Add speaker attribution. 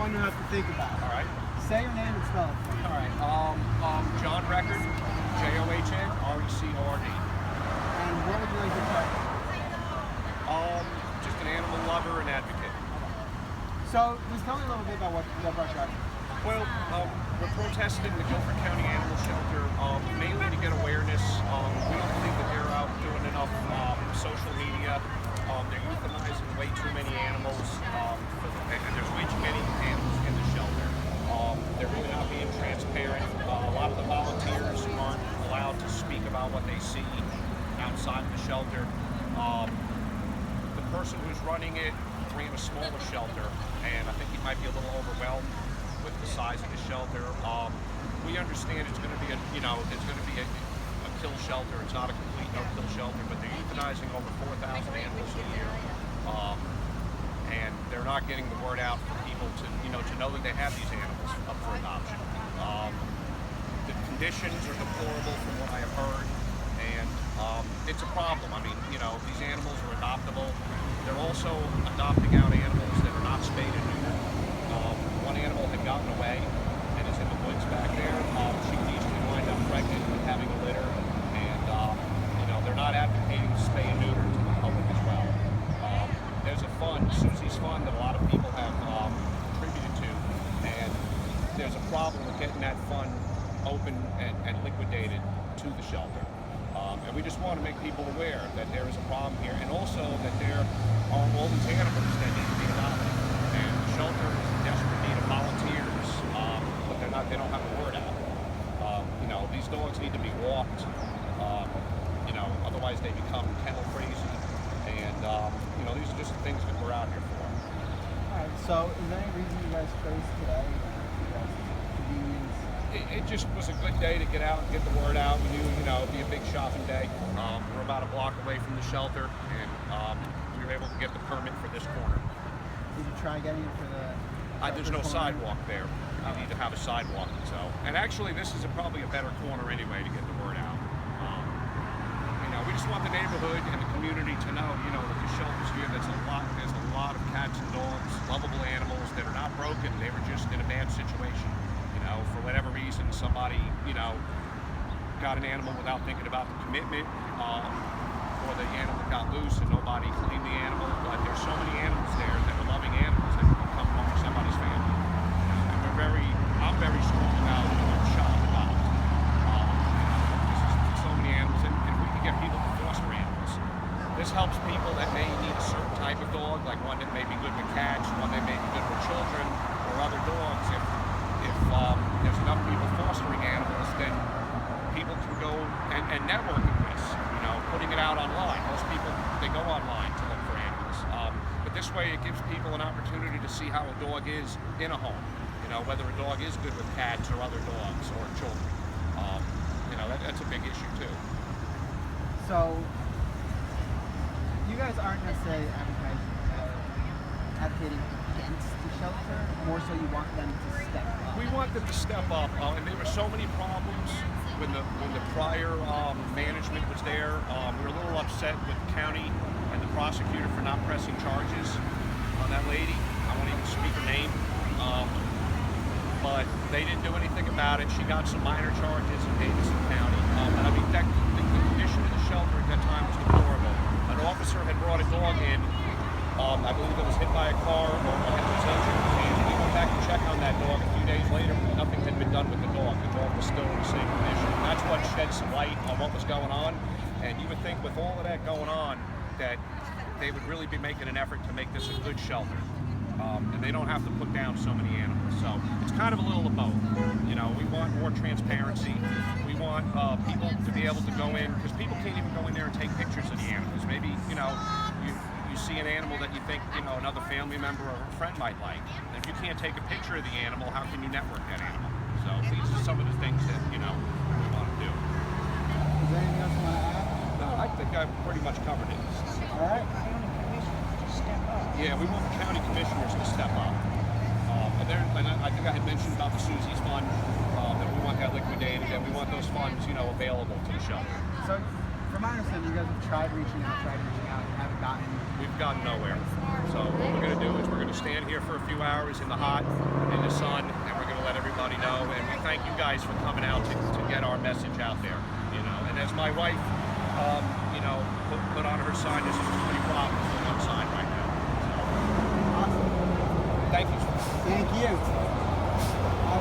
Speaker 1: one you have to think about.
Speaker 2: All right.
Speaker 1: Say your name and spell it for me.
Speaker 2: All right. John Record, JOHN, RECORD.
Speaker 1: And what would you like to try?
Speaker 2: Just an animal lover and advocate.
Speaker 1: So, just tell me a little bit about what brought you out here.
Speaker 2: Well, we're protesting the Guilford County Animal Shelter mainly to get awareness. We don't believe that they're out doing enough social media. They're euthanizing way too many animals, and there's way too many animals in the shelter. They're really not being transparent. A lot of the volunteers aren't allowed to speak about what they see outside of the shelter. The person who's running it ran a smaller shelter, and I think he might be a little overwhelmed with the size of the shelter. We understand it's going to be a kill shelter. It's not a complete no-kill shelter, but they're euthanizing over 4,000 animals a year, and they're not getting the word out for people to know that they have these animals up for adoption. The conditions are deplorable from what I have heard, and it's a problem. I mean, these animals are adoptable. They're also adopting out animals that are not spayed and neutered. One animal had gotten away and is in the woods back there. She could easily wind up pregnant and having a litter, and they're not advocating spay and neuter to the public as well. There's a fund, Susie's Fund, that a lot of people have contributed to, and there's a problem with getting that fund open and liquidated to the shelter. And we just want to make people aware that there is a problem here, and also that there are all these animals that need to be adopted. And the shelter is in desperate need of volunteers, but they don't have the word out. These dogs need to be walked, otherwise they become kennel crazy. And, these are just the things that we're out here for.
Speaker 1: Alright, so is there any reason you guys closed today? Convenience?
Speaker 2: It just was a good day to get out and get the word out. We knew, it'd be a big shopping day. We're about a block away from the shelter, and we were able to get the permit for this corner.
Speaker 1: Did you try getting it for the...
Speaker 2: There's no sidewalk there. You need to have a sidewalk. And actually, this is probably a better corner anyway to get the word out. We just want the neighborhood and the community to know, that the shelter's here. There's a lot of cats and dogs, lovable animals that are not broken. They were just in a bad situation. For whatever reason, somebody, got an animal without thinking about the commitment, or the animal got loose and nobody cleaned the animal. But there's so many animals there that are loving animals that can become part of somebody's family. And I'm very strong about shop and adopt. So many animals, and if we can get people to foster animals, this helps people that may need a certain type of dog, like one that may be good with cats, one that may be good with children, or other dogs. If there's enough people fostering animals, then people can go and network with this, putting it out online. Most people, they go online to look for animals. But this way it gives people an opportunity to see how a dog is in a home, whether a dog is good with cats or other dogs or children. That's a big issue too.
Speaker 1: So, you guys aren't necessarily advocating against the shelter, more so you want them to step up.
Speaker 2: We want them to step up, and there were so many problems when the prior management was there. We were a little upset with the county and the prosecutor for not pressing charges on that lady. I won't even speak her name, but they didn't do anything about it. She got some minor charges in Davidson County, and I mean, the condition of the shelter at that time was deplorable. An officer had brought a dog in. I believe it was hit by a car or it was injured, and we went back to check on that dog a few days later. Nothing had been done with the dog. The dog was still in the same condition. And that's what shed some light on what was going on. And you would think with all of that going on that they would really be making an effort to make this a good shelter. And they don't have to put down so many animals. So it's kind of a little of both. We want more transparency. We want people to be able to go in, because people can't even go in there and take pictures of the animals. Maybe, you see an animal that you think, another family member or a friend might like. And if you can't take a picture of the animal, how can you network that animal? So these are some of the things that, we want to do.
Speaker 1: Is there anything else you want to add?
Speaker 2: No, I think I've pretty much covered it.
Speaker 1: All right.
Speaker 2: Yeah, we want the county commissioners to step up. And I think I had mentioned about the Susie's Fund, that we want that liquidated, and we want those funds, available to the shelter.
Speaker 1: So, from my understanding, you guys have tried reaching out. haven't gotten.
Speaker 2: We've gotten nowhere. So what we're going to do is we're going to stand here for a few hours in the hot, in the sun, and we're going to let everybody know. And we thank you guys for coming out to get our message out there. You know, and as my wife, you know, put on her sign, this is too many problems for one sign right now. So,
Speaker 1: Awesome.
Speaker 2: thank you.
Speaker 1: Thank you.